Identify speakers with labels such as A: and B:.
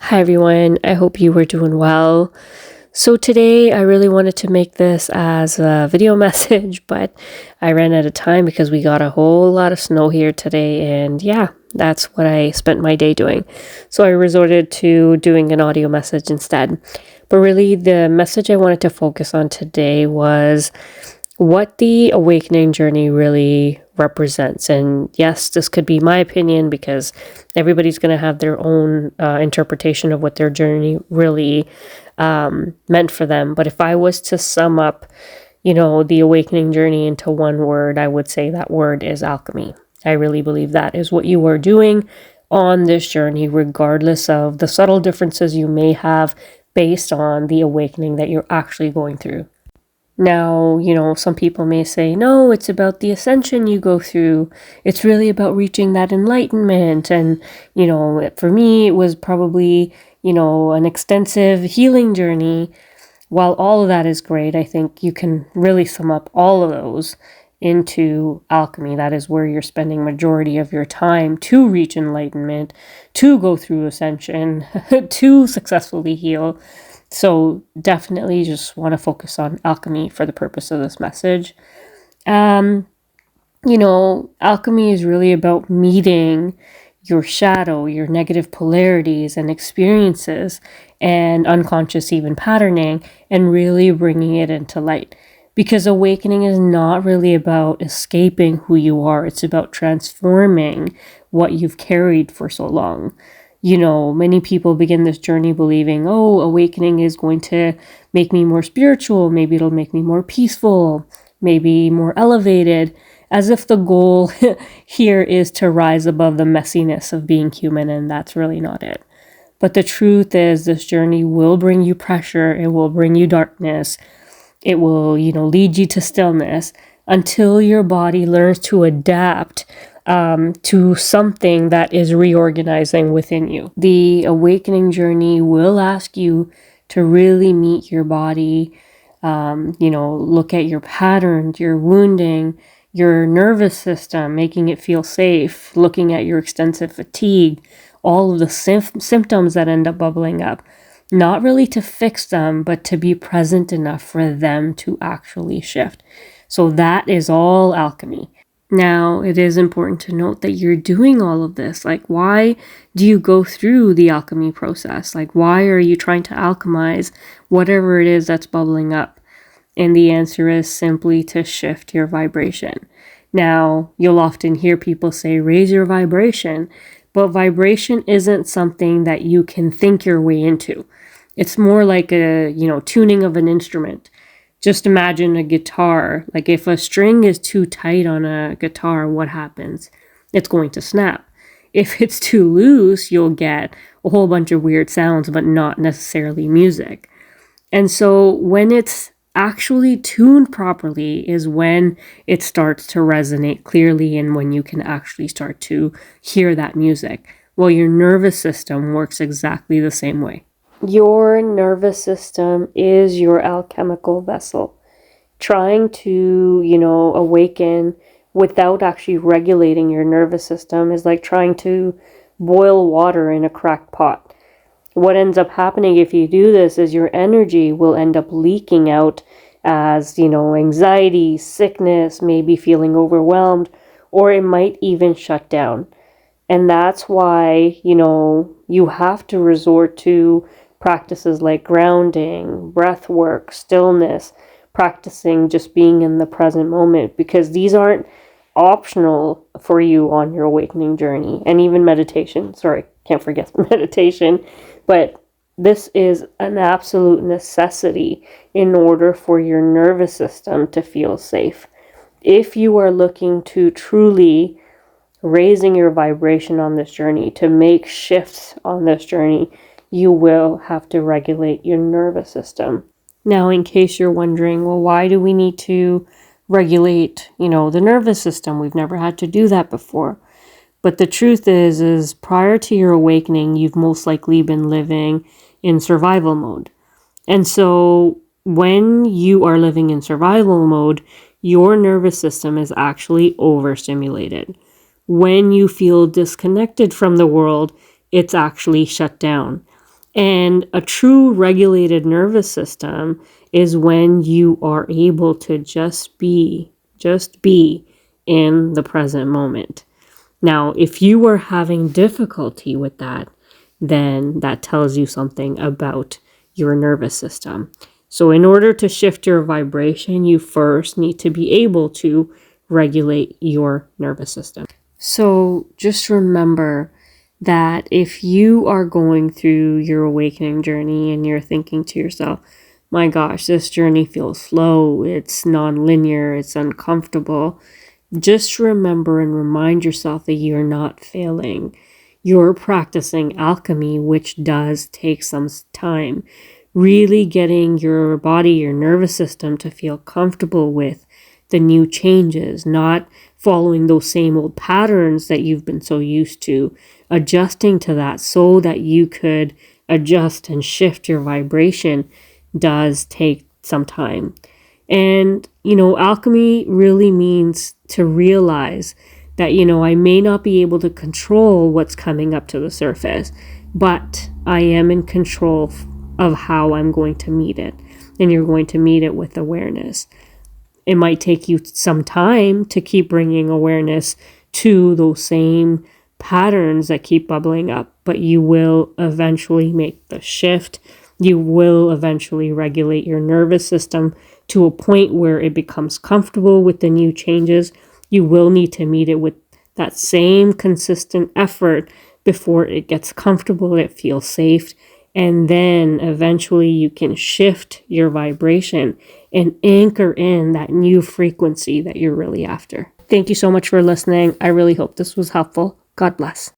A: Hi everyone, I hope you were doing well. So today I really wanted to make this as a video message, but I ran out of time because we got a whole lot of snow here today, and yeah, that's what I spent my day doing. So I resorted to doing an audio message instead. But really, the message I wanted to focus on today was what the awakening journey really represents. And yes, this could be my opinion because everybody's going to have their own interpretation of what their journey really meant for them. But if I was to sum up, the awakening journey into one word, I would say that word is alchemy. I really believe that is what you are doing on this journey, regardless of the subtle differences you may have based on the awakening that you're actually going through. Now, some people may say, no, it's about the ascension you go through. It's really about reaching that enlightenment. And, for me, it was probably, an extensive healing journey. While all of that is great, I think you can really sum up all of those into alchemy. That is where you're spending majority of your time to reach enlightenment, to go through ascension, to successfully heal. So definitely just want to focus on alchemy for the purpose of this message. Alchemy is really about meeting your shadow, your negative polarities and experiences and unconscious even patterning, and really bringing it into light. Because awakening is not really about escaping who you are. It's about transforming what you've carried for so long. Many people begin this journey believing, oh, awakening is going to make me more spiritual. Maybe it'll make me more peaceful, maybe more elevated, as if the goal here is to rise above the messiness of being human, and that's really not it. But the truth is, this journey will bring you pressure. It will bring you darkness. It will, lead you to stillness until your body learns to adapt to something that is reorganizing within you. The awakening journey will ask you to really meet your body, look at your patterns, your wounding, your nervous system, making it feel safe, looking at your extensive fatigue, all of the symptoms that end up bubbling up. Not really to fix them, but to be present enough for them to actually shift. So that is all alchemy. Now, it is important to note that you're doing all of this. Like, why do you go through the alchemy process? Like, why are you trying to alchemize whatever it is that's bubbling up? And the answer is simply to shift your vibration. Now, you'll often hear people say, raise your vibration, but vibration isn't something that you can think your way into. It's more like a, tuning of an instrument. Just imagine a guitar. Like if a string is too tight on a guitar, what happens? It's going to snap. If it's too loose, you'll get a whole bunch of weird sounds, but not necessarily music. And so when it's actually tuned properly is when it starts to resonate clearly and when you can actually start to hear that music. Well, your nervous system works exactly the same way. Your nervous system is your alchemical vessel. Trying to, awaken without actually regulating your nervous system is like trying to boil water in a cracked pot. What ends up happening if you do this is your energy will end up leaking out as, anxiety, sickness, maybe feeling overwhelmed, or it might even shut down. And that's why, you have to resort to practices like grounding, breath work, stillness, practicing just being in the present moment, because these aren't optional for you on your awakening journey. And even meditation, sorry, can't forget meditation, but this is an absolute necessity in order for your nervous system to feel safe. If you are looking to truly raising your vibration on this journey, to make shifts on this journey, you will have to regulate your nervous system. Now, in case you're wondering, well, why do we need to regulate, the nervous system? We've never had to do that before. But the truth is prior to your awakening, you've most likely been living in survival mode. And so when you are living in survival mode, your nervous system is actually overstimulated. When you feel disconnected from the world, it's actually shut down. And a true regulated nervous system is when you are able to just be in the present moment. Now, if you are having difficulty with that, then that tells you something about your nervous system. So in order to shift your vibration, you first need to be able to regulate your nervous system. So just remember that if you are going through your awakening journey and you're thinking to yourself, my gosh, this journey feels slow, it's nonlinear, it's uncomfortable, just remember and remind yourself that you're not failing. You're practicing alchemy, which does take some time. Really getting your body, your nervous system to feel comfortable with the new changes, not following those same old patterns that you've been so used to, adjusting to that so that you could adjust and shift your vibration does take some time. And, alchemy really means to realize that, I may not be able to control what's coming up to the surface, but I am in control of how I'm going to meet it. And you're going to meet it with awareness. It might take you some time to keep bringing awareness to those same patterns that keep bubbling up, but you will eventually make the shift. You will eventually regulate your nervous system to a point where it becomes comfortable with the new changes. You will need to meet it with that same consistent effort before it gets comfortable, it feels safe. And then eventually you can shift your vibration and anchor in that new frequency that you're really after. Thank you so much for listening. I really hope this was helpful. God bless.